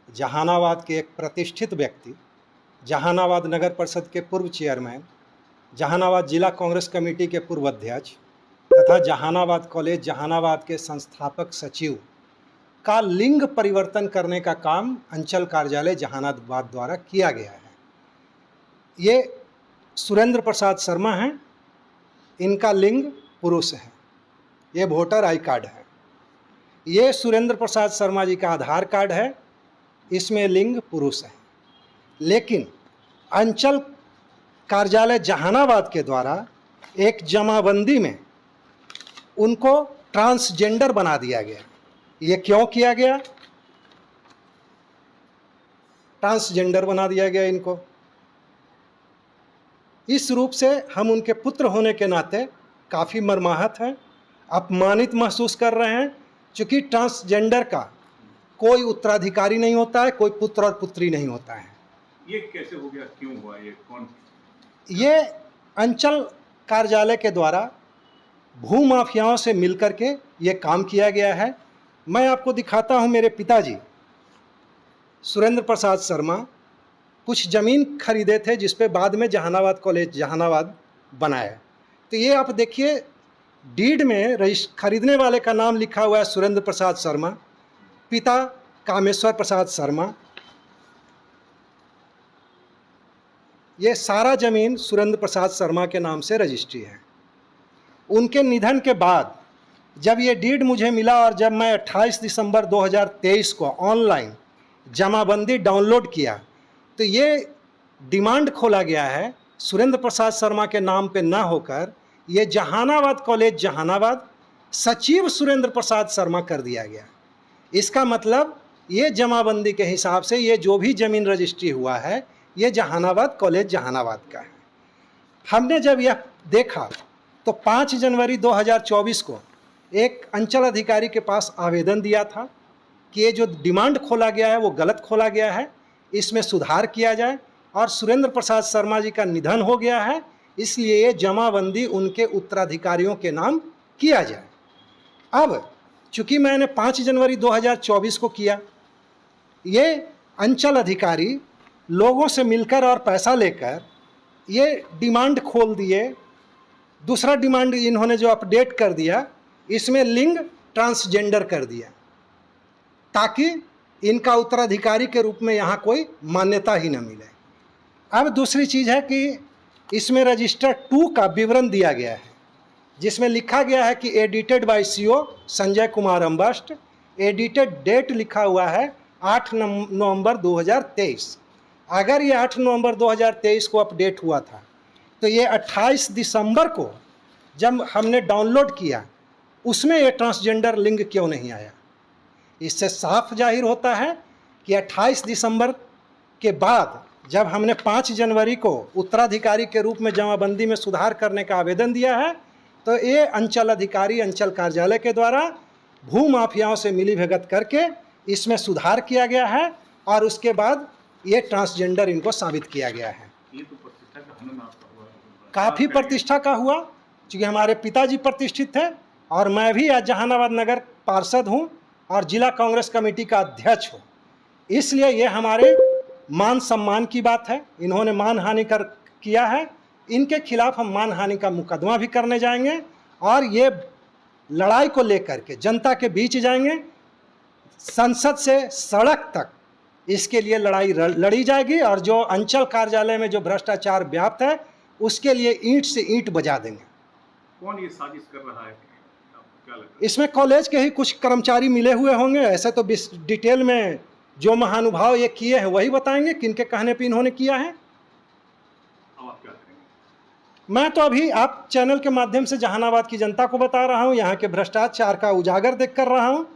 जहानाबाद के एक प्रतिष्ठित व्यक्ति, जहानाबाद नगर परिषद के पूर्व चेयरमैन, जहानाबाद जिला कांग्रेस कमेटी के पूर्व अध्यक्ष तथा जहानाबाद कॉलेज जहानाबाद के संस्थापक सचिव का लिंग परिवर्तन करने का काम अंचल कार्यालय जहानाबाद द्वारा किया गया है। ये सुरेंद्र प्रसाद शर्मा हैं, इनका लिंग पुरुष है। ये वोटर आई कार्ड है। ये सुरेंद्र प्रसाद शर्मा जी का आधार कार्ड है, इसमें लिंग पुरुष है। लेकिन अंचल कार्यालय जहानाबाद के द्वारा एक जमाबंदी में उनको ट्रांसजेंडर बना दिया गया। ये क्यों किया गया? ट्रांसजेंडर बना दिया गया इनको। इस रूप से हम उनके पुत्र होने के नाते काफ़ी मर्माहत हैं, अपमानित महसूस कर रहे हैं, क्योंकि ट्रांसजेंडर का कोई उत्तराधिकारी नहीं होता है, कोई पुत्र और पुत्री नहीं होता है। ये कैसे हो गया, क्यों हुआ, ये कौन? ये अंचल कार्यालय के द्वारा भूमाफियाओं से मिलकर के ये काम किया गया है। मैं आपको दिखाता हूँ, मेरे पिताजी सुरेंद्र प्रसाद शर्मा कुछ ज़मीन खरीदे थे, जिस पे बाद में जहानाबाद कॉलेज जहानाबाद बनाया। तो ये आप देखिए, डीड में खरीदने वाले का नाम लिखा हुआ है सुरेंद्र प्रसाद शर्मा, पिता कामेश्वर प्रसाद शर्मा। ये सारा ज़मीन सुरेंद्र प्रसाद शर्मा के नाम से रजिस्ट्री है। उनके निधन के बाद जब ये डीड मुझे मिला और जब मैं 28 दिसंबर 2023 को ऑनलाइन जमाबंदी डाउनलोड किया, तो ये डिमांड खोला गया है सुरेंद्र प्रसाद शर्मा के नाम पे ना होकर ये जहानाबाद कॉलेज जहानाबाद सचिव सुरेंद्र प्रसाद शर्मा कर दिया गया। इसका मतलब ये जमाबंदी के हिसाब से ये जो भी ज़मीन रजिस्ट्री हुआ है ये जहानाबाद कॉलेज जहानाबाद का है। हमने जब यह देखा तो 5 जनवरी 2024 को एक अंचल अधिकारी के पास आवेदन दिया था कि ये जो डिमांड खोला गया है वो गलत खोला गया है, इसमें सुधार किया जाए। और सुरेंद्र प्रसाद शर्मा जी का निधन हो गया है, इसलिए ये जमाबंदी उनके उत्तराधिकारियों के नाम किया जाए। अब चूँकि मैंने 5 जनवरी 2024 को किया, ये अंचल अधिकारी लोगों से मिलकर और पैसा लेकर ये डिमांड खोल दिए। दूसरा डिमांड इन्होंने जो अपडेट कर दिया, इसमें लिंग ट्रांसजेंडर कर दिया, ताकि इनका उत्तराधिकारी के रूप में यहाँ कोई मान्यता ही न मिले। अब दूसरी चीज़ है कि इसमें रजिस्टर 2 का विवरण दिया गया है, जिसमें लिखा गया है कि edited by CO Sanjay Kumar Ambasht. Edited date लिखा हुआ है 8 नवंबर 2023। अगर ये 8 नवंबर 2023 को अपडेट हुआ था तो ये 28 दिसंबर को जब हमने डाउनलोड किया उसमें ये ट्रांसजेंडर लिंग क्यों नहीं आया? इससे साफ जाहिर होता है कि 28 दिसंबर के बाद जब हमने 5 जनवरी को उत्तराधिकारी के रूप में जमाबंदी में सुधार करने का आवेदन दिया है, तो ये अंचल अधिकारी अंचल कार्यालय के द्वारा भूमाफियाओं से मिलीभगत करके इसमें सुधार किया गया है और उसके बाद ये ट्रांसजेंडर इनको साबित किया गया है। ये तो प्रतिष्ठा का हनन आपका हुआ, काफ़ी प्रतिष्ठा का हुआ, क्योंकि हमारे पिताजी प्रतिष्ठित थे और मैं भी आज जहानाबाद नगर पार्षद हूँ और जिला कांग्रेस कमेटी का अध्यक्ष हूँ। इसलिए ये हमारे मान सम्मान की बात है। इन्होंने मानहानि किया है, इनके खिलाफ हम मानहानि का मुकदमा भी करने जाएंगे और ये लड़ाई को लेकर के जनता के बीच जाएंगे, संसद से सड़क तक इसके लिए लड़ाई लड़ी जाएगी। और जो अंचल कार्यालय में जो भ्रष्टाचार व्याप्त है उसके लिए ईंट से ईंट बजा देंगे। कौन ये साजिश कर रहा है, आपको क्या लगता है? इसमें कॉलेज के ही कुछ कर्मचारी मिले हुए होंगे। ऐसे तो डिटेल में जो महानुभाव ये किए हैं वही बताएंगे किनके कहने पे इन्होंने किया है। अब आप क्या करेंगे? मैं तो अभी आप चैनल के माध्यम से जहानाबाद की जनता को बता रहा हूँ, यहाँ के भ्रष्टाचार का उजागर देख कर रहा हूँ।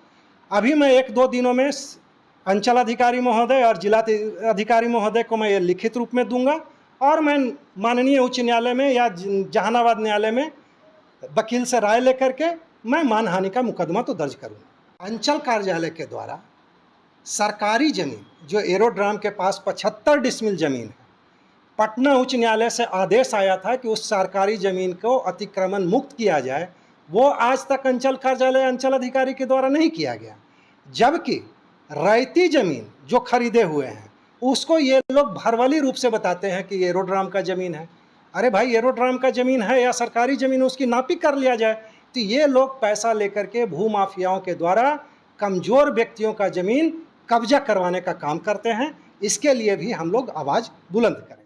अभी मैं 1-2 दिनों में अंचल अधिकारी महोदय और जिला अधिकारी महोदय को मैं ये लिखित रूप में दूंगा और मैं माननीय उच्च न्यायालय में या जहानाबाद न्यायालय में वकील से राय लेकर के मैं मानहानि का मुकदमा तो दर्ज करूँगा। अंचल कार्यालय के द्वारा सरकारी ज़मीन जो एरोड्राम के पास 75 डिसमिल ज़मीन है, पटना उच्च न्यायालय से आदेश आया था कि उस सरकारी ज़मीन को अतिक्रमण मुक्त किया जाए, वो आज तक अंचल कार्यालय अंचल अधिकारी के द्वारा नहीं किया गया। जबकि रैयती ज़मीन जो खरीदे हुए हैं उसको ये लोग भरवली रूप से बताते हैं कि एरोड्राम का ज़मीन है। अरे भाई, एरोड्राम का ज़मीन है या सरकारी ज़मीन, उसकी नापी कर लिया जाए। तो ये लोग पैसा लेकर के भूमाफियाओं के द्वारा कमज़ोर व्यक्तियों का ज़मीन कब्जा करवाने का काम करते हैं। इसके लिए भी हम लोग आवाज़ बुलंद करें।